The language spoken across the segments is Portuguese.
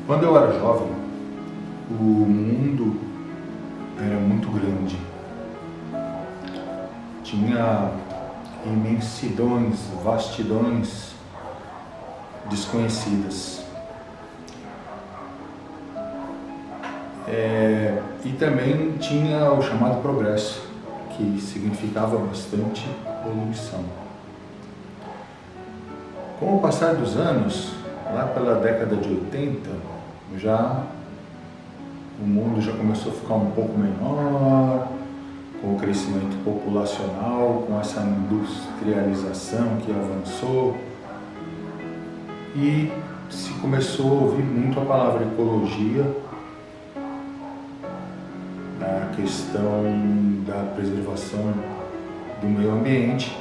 Quando eu era jovem, o mundo era muito grande. Tinha imensidões, vastidões desconhecidas. E também tinha o chamado progresso, que significava bastante poluição. Com o passar dos anos, lá pela década de 80, o mundo já começou a ficar um pouco menor, com o crescimento populacional, com essa industrialização que avançou, e se começou a ouvir muito a palavra ecologia, a questão da preservação do meio ambiente,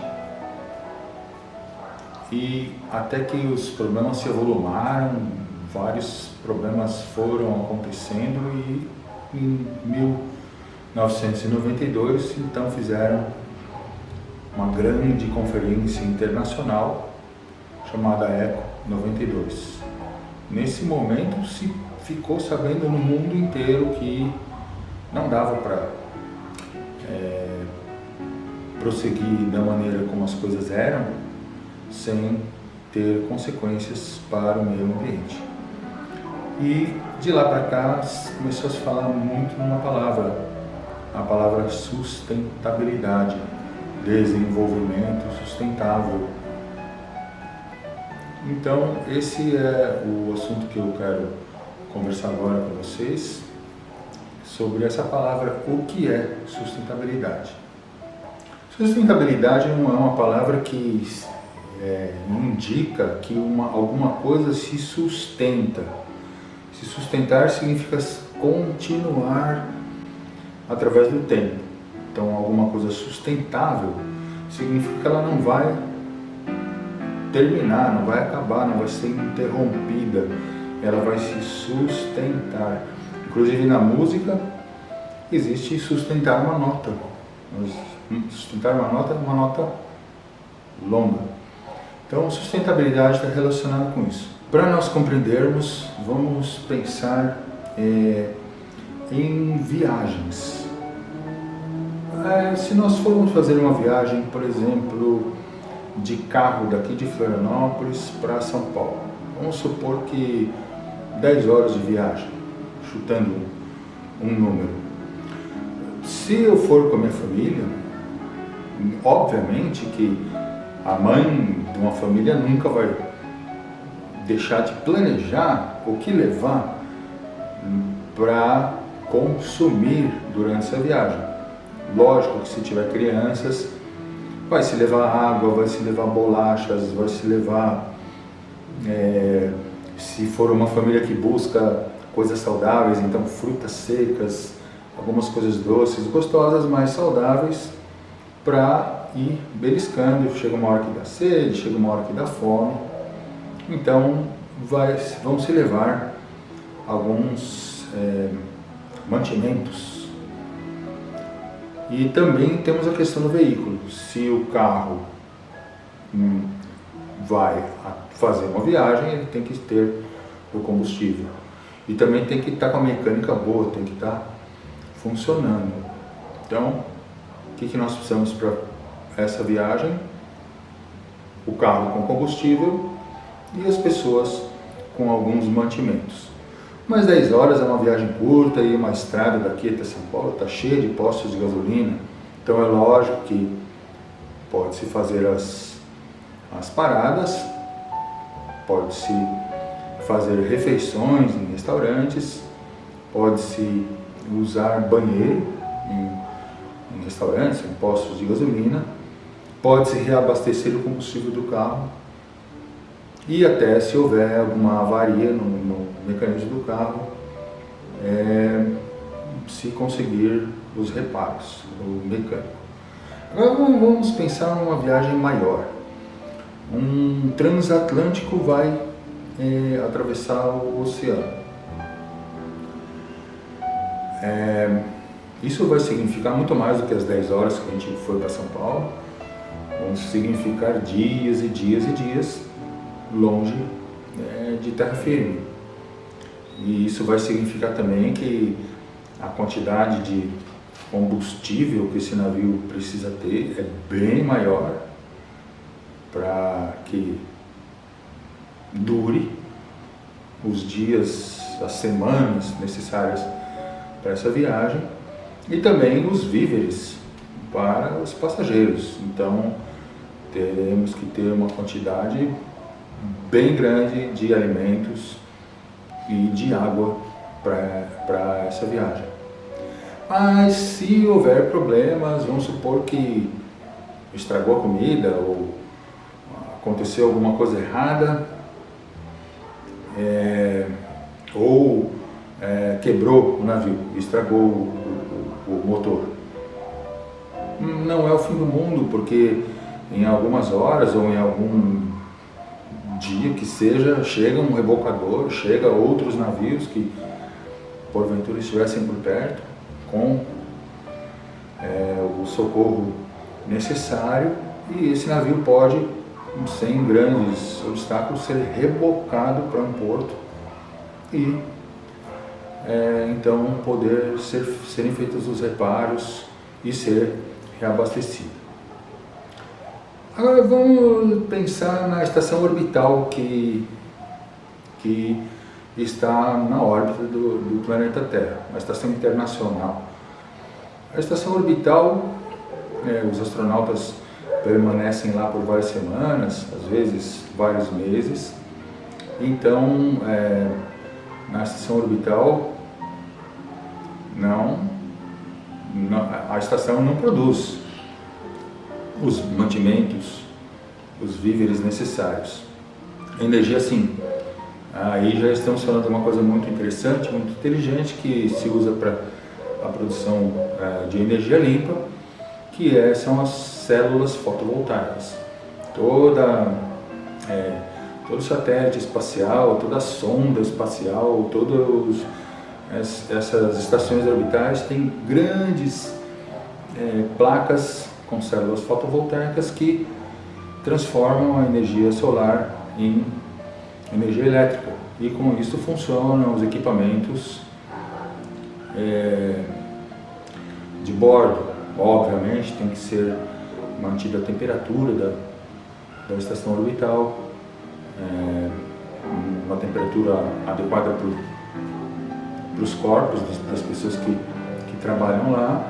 e até que os problemas se avolumaram, vários problemas foram acontecendo, e em 1992 então fizeram uma grande conferência internacional chamada Eco 92. Nesse momento se ficou sabendo no mundo inteiro que não dava para prosseguir da maneira como as coisas eram sem ter consequências para o meio ambiente. E de lá para cá começou a se falar muito numa palavra, a palavra sustentabilidade, desenvolvimento sustentável. Então esse é o assunto que eu quero conversar agora com vocês, sobre essa palavra, o que é sustentabilidade. Sustentabilidade não é uma palavra que indica que alguma coisa se sustenta. Se sustentar significa continuar através do tempo. Então, alguma coisa sustentável significa que ela não vai terminar, não vai acabar, não vai ser interrompida. Ela vai se sustentar. Inclusive na música existe sustentar uma nota. Sustentar uma nota longa. Então, sustentabilidade está relacionada com isso. Para nós compreendermos, vamos pensar em viagens. Se nós formos fazer uma viagem, por exemplo, de carro daqui de Florianópolis para São Paulo, vamos supor que 10 horas de viagem, chutando um número. Se eu for com a minha família, obviamente que a mãe de uma família nunca vai deixar de planejar o que levar para consumir durante essa viagem. Lógico que se tiver crianças, vai se levar água, vai se levar bolachas, vai se levar, se for uma família que busca coisas saudáveis, então frutas secas, algumas coisas doces, gostosas, mas saudáveis, para ir beliscando. Chega uma hora que dá sede, chega uma hora que dá fome, então vamos se levar alguns mantimentos. E também temos a questão do veículo. Se o carro vai fazer uma viagem, ele tem que ter o combustível. E também tem que estar com a mecânica boa, tem que estar funcionando. Então, o que nós precisamos para essa viagem? O carro com combustível e as pessoas com alguns mantimentos. Mas 10 horas é uma viagem curta e uma estrada daqui até São Paulo está cheia de postos de gasolina. Então é lógico que pode-se fazer as paradas, pode-se fazer refeições em restaurantes, pode-se usar banheiro em restaurantes, em postos de gasolina, pode-se reabastecer o combustível do carro e até, se houver alguma avaria no mecanismo do carro, se conseguir os reparos, o mecânico. Agora vamos pensar numa viagem maior. Um transatlântico vai atravessar o oceano. Isso vai significar muito mais do que as 10 horas que a gente foi para São Paulo. Vão significar dias e dias e dias longe de terra firme. E isso vai significar também que a quantidade de combustível que esse navio precisa ter é bem maior para que dure os dias, as semanas necessárias para essa viagem, e também os víveres para os passageiros. Então teremos que ter uma quantidade bem grande de alimentos e de água para essa viagem. Mas se houver problemas, vamos supor que estragou a comida ou aconteceu alguma coisa errada, quebrou o navio, estragou o motor, não é o fim do mundo, porque em algumas horas ou em algum dia que seja, chega um rebocador, chega outros navios que porventura estivessem por perto, com o socorro necessário, e esse navio pode, sem grandes obstáculos, ser rebocado para um porto e então poder serem feitos os reparos e ser reabastecido. Agora vamos pensar na estação orbital que está na órbita do planeta Terra, a estação internacional. A estação orbital, os astronautas permanecem lá por várias semanas, às vezes vários meses. Então, na estação orbital, a estação não produz os mantimentos, os víveres necessários. A energia, sim. Aí já estamos falando de uma coisa muito interessante, muito inteligente, que se usa para a produção de energia limpa, que são as células fotovoltaicas. Todo satélite espacial, toda sonda espacial, todas essas estações orbitais têm grandes placas com células fotovoltaicas que transformam a energia solar em energia elétrica, e com isso funcionam os equipamentos de bordo. Obviamente tem que ser mantida a temperatura da estação orbital, uma temperatura adequada para os corpos das pessoas que trabalham lá,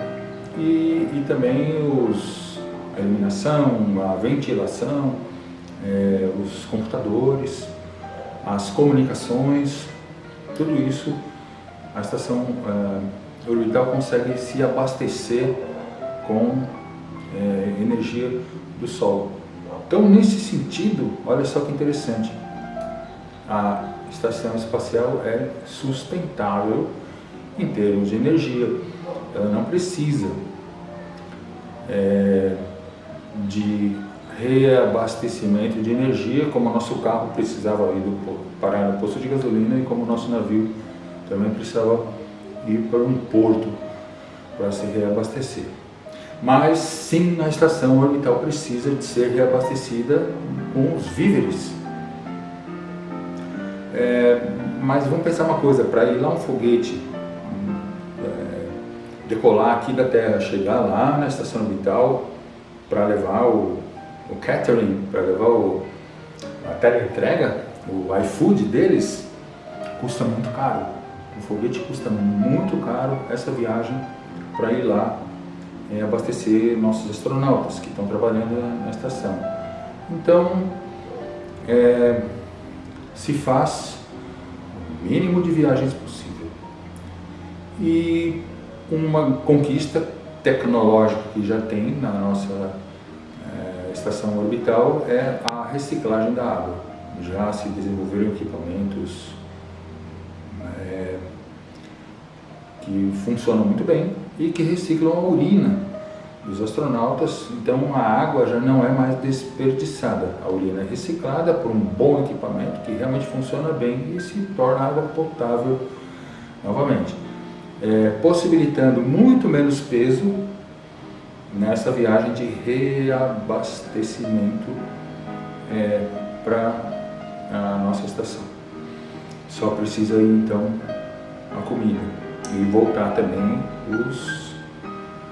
e também a iluminação, a ventilação, os computadores, as comunicações, tudo isso a estação orbital consegue se abastecer com energia do Sol. Então, nesse sentido, olha só que interessante, a estação espacial é sustentável em termos de energia. Ela não precisa de reabastecimento de energia, como o nosso carro precisava ir parar no posto de gasolina, e como o nosso navio também precisava ir para um porto para se reabastecer. Mas sim, a estação orbital precisa de ser reabastecida com os víveres. Mas vamos pensar uma coisa: para ir lá um foguete decolar aqui da Terra, chegar lá na estação orbital para levar o catering, para levar a teleentrega, o iFood deles, custa muito caro. O foguete custa muito caro, essa viagem para ir lá abastecer nossos astronautas que estão trabalhando na estação. Então, se faz o mínimo de viagens possível. E uma conquista tecnológica que já tem na nossa estação orbital é a reciclagem da água. Já se desenvolveram equipamentos que funcionam muito bem e que reciclam a urina dos astronautas. Então a água já não é mais desperdiçada, a urina é reciclada por um bom equipamento que realmente funciona bem e se torna água potável novamente, possibilitando muito menos peso nessa viagem de reabastecimento para a nossa estação. Só precisa ir então a comida e voltar também os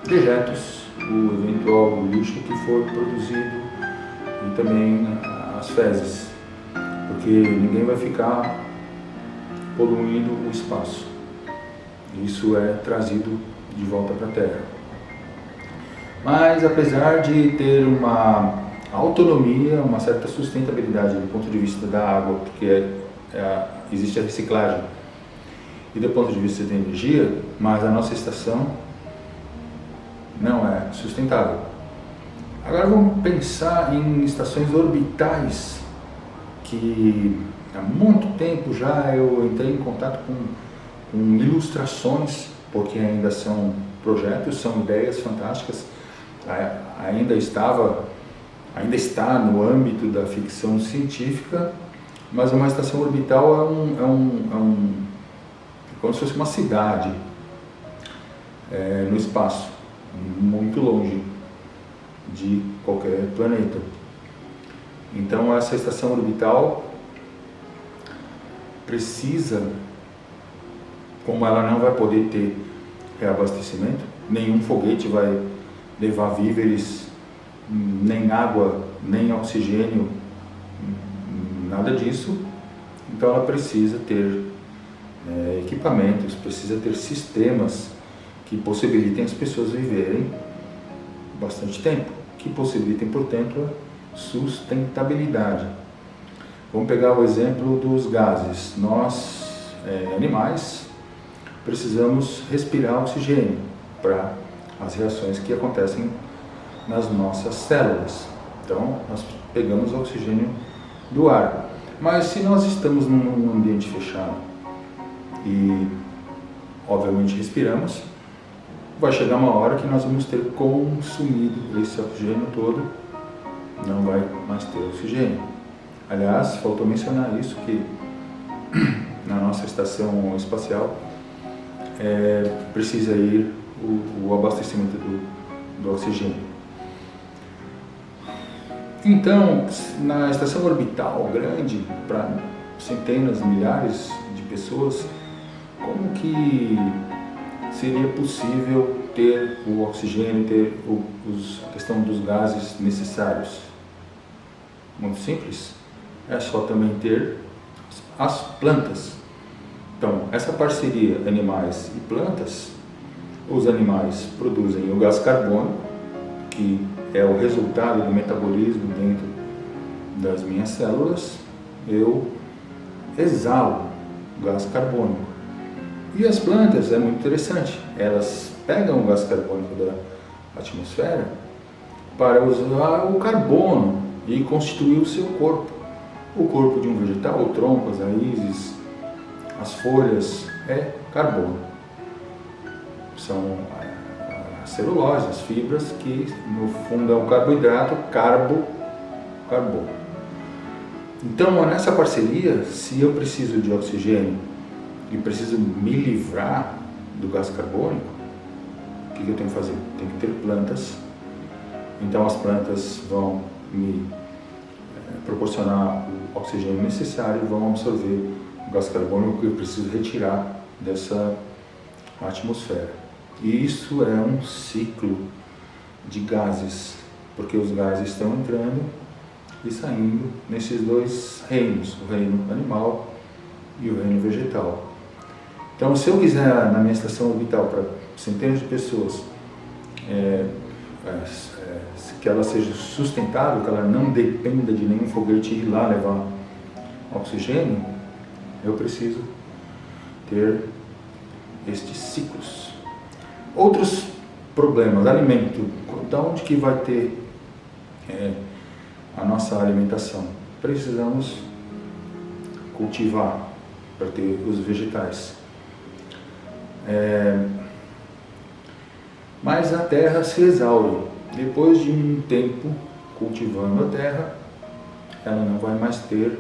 dejetos, o eventual lixo que for produzido e também as fezes, porque ninguém vai ficar poluindo o espaço. Isso é trazido de volta para a Terra. Mas apesar de ter uma autonomia, uma certa sustentabilidade do ponto de vista da água, porque existe a reciclagem, e do ponto de vista da energia, mas a nossa estação não é sustentável. Agora vamos pensar em estações orbitais, que há muito tempo já eu entrei em contato com ilustrações, porque ainda são projetos, são ideias fantásticas, ainda está no âmbito da ficção científica, mas uma estação orbital é como se fosse uma cidade no espaço, muito longe de qualquer planeta. Então essa estação orbital precisa, como ela não vai poder ter reabastecimento, nenhum foguete vai levar víveres, nem água, nem oxigênio, nada disso. Então ela precisa ter equipamentos, precisa ter sistemas que possibilitem as pessoas viverem bastante tempo, que possibilitem, portanto, a sustentabilidade. Vamos pegar o exemplo dos gases. Nós, animais, precisamos respirar oxigênio para as reações que acontecem nas nossas células. Então, nós pegamos oxigênio do ar. Mas se nós estamos num ambiente fechado e, obviamente, respiramos, vai chegar uma hora que nós vamos ter consumido esse oxigênio todo, não vai mais ter oxigênio. Aliás, faltou mencionar isso, que na nossa estação espacial precisa ir o abastecimento do oxigênio. Então, na estação orbital grande, para centenas, milhares de pessoas, como que seria possível ter o oxigênio, ter a questão dos gases necessários? Muito simples, é só também ter as plantas. Então, essa parceria animais e plantas, os animais produzem o gás carbônico, que é o resultado do metabolismo dentro das minhas células. Eu exalo gás carbônico. E as plantas, é muito interessante, elas pegam o gás carbônico da atmosfera para usar o carbono e constituir o seu corpo. O corpo de um vegetal, o tronco, as raízes, as folhas, é carbono. São a celulose, as fibras, que no fundo é um carboidrato, carbono. Então, nessa parceria, se eu preciso de oxigênio e preciso me livrar do gás carbônico, o que eu tenho que fazer? Tenho que ter plantas. Então as plantas vão me proporcionar o oxigênio necessário e vão absorver o gás carbônico que eu preciso retirar dessa atmosfera. E isso é um ciclo de gases, porque os gases estão entrando e saindo nesses dois reinos, o reino animal e o reino vegetal. Então, se eu quiser, na minha estação orbital, para centenas de pessoas, que ela seja sustentável, que ela não dependa de nenhum foguete ir lá levar oxigênio, eu preciso ter estes ciclos. Outros problemas, alimento. De onde que vai ter a nossa alimentação? Precisamos cultivar para ter os vegetais. Mas a terra se exaure. Depois de um tempo cultivando a terra, ela não vai mais ter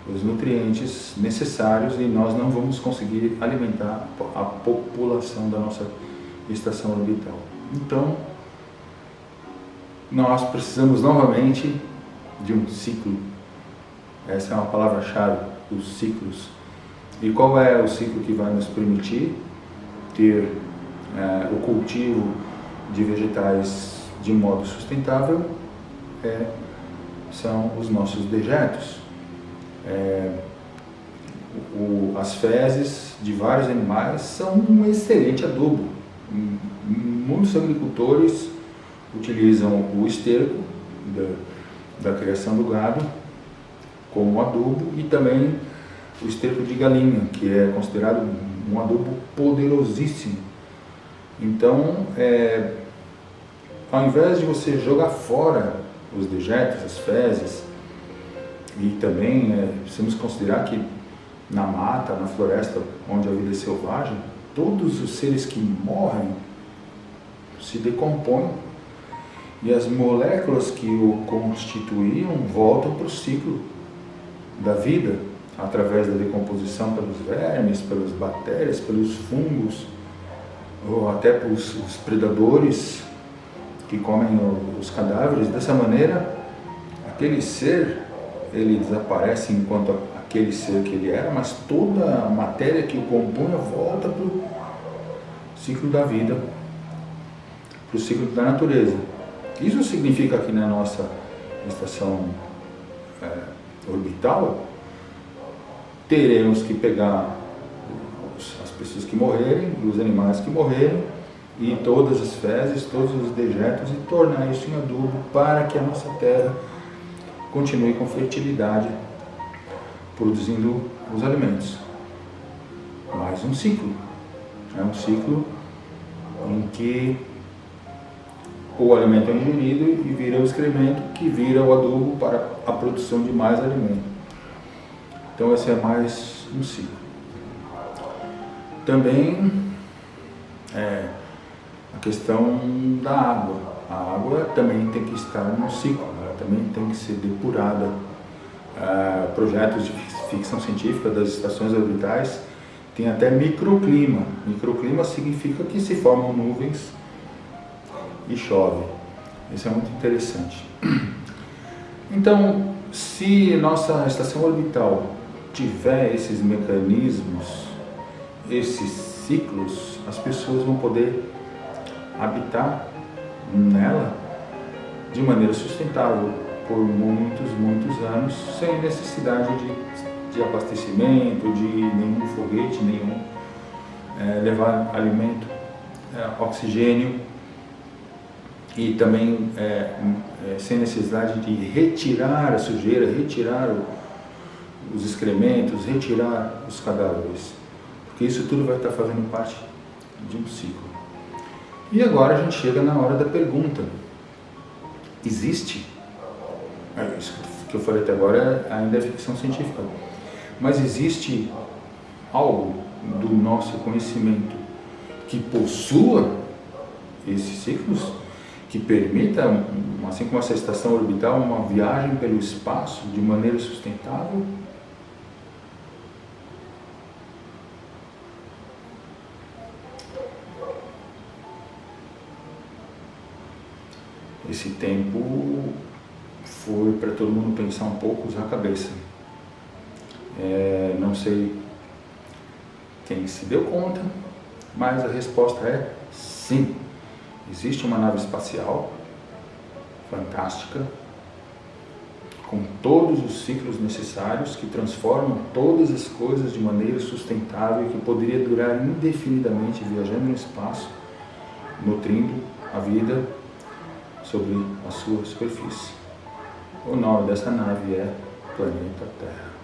os nutrientes necessários e nós não vamos conseguir alimentar a população da nossa estação orbital. Então, nós precisamos novamente de um ciclo. Essa é uma palavra-chave, os ciclos. E qual é o ciclo que vai nos permitir ter o cultivo de vegetais de modo sustentável? São os nossos dejetos. As fezes de vários animais são um excelente adubo. Muitos agricultores utilizam o esterco da criação do gado como adubo, e também o esterco de galinha, que é considerado um adubo poderosíssimo. Então, ao invés de você jogar fora os dejetos, as fezes, e também precisamos considerar que na mata, na floresta, onde a vida é selvagem, todos os seres que morrem se decompõem, e as moléculas que o constituíam voltam para o ciclo da vida, através da decomposição pelos vermes, pelas bactérias, pelos fungos, ou até pelos predadores que comem os cadáveres. Dessa maneira, aquele ser, ele desaparece enquanto aquele ser que ele era, mas toda a matéria que o compunha volta para o ciclo da vida, para o ciclo da natureza. Isso significa que na nossa estação orbital, teremos que pegar as pessoas que morrerem e os animais que morrerem e todas as fezes, todos os dejetos, e tornar isso em adubo para que a nossa terra continue com fertilidade, produzindo os alimentos. Mais um ciclo. É um ciclo em que o alimento é ingerido e vira o excremento, que vira o adubo para a produção de mais alimento. Então esse é mais um ciclo. Também a questão da água. A água também tem que estar no ciclo, ela também tem que ser depurada. Projetos de ficção científica das estações orbitais têm até microclima. Microclima significa que se formam nuvens e chove. Isso é muito interessante. Então, se nossa estação orbital tiver esses mecanismos, esses ciclos, as pessoas vão poder habitar nela de maneira sustentável por muitos anos, sem necessidade de abastecimento, de nenhum foguete, levar alimento, oxigênio, e também sem necessidade de retirar a sujeira, retirar os excrementos, retirar os cadáveres, porque isso tudo vai estar fazendo parte de um ciclo. E agora a gente chega na hora da pergunta: existe? Isso que eu falei até agora ainda é ficção científica, mas existe algo do nosso conhecimento que possua esses ciclos, que permita, assim como essa estação orbital, uma viagem pelo espaço de maneira sustentável? Esse tempo foi para todo mundo pensar um pouco, usar a cabeça. Não sei quem se deu conta, mas a resposta é sim. Existe uma nave espacial fantástica, com todos os ciclos necessários, que transformam todas as coisas de maneira sustentável e que poderia durar indefinidamente viajando no espaço, nutrindo a vida sobre a sua superfície. O nome dessa nave é Planeta Terra.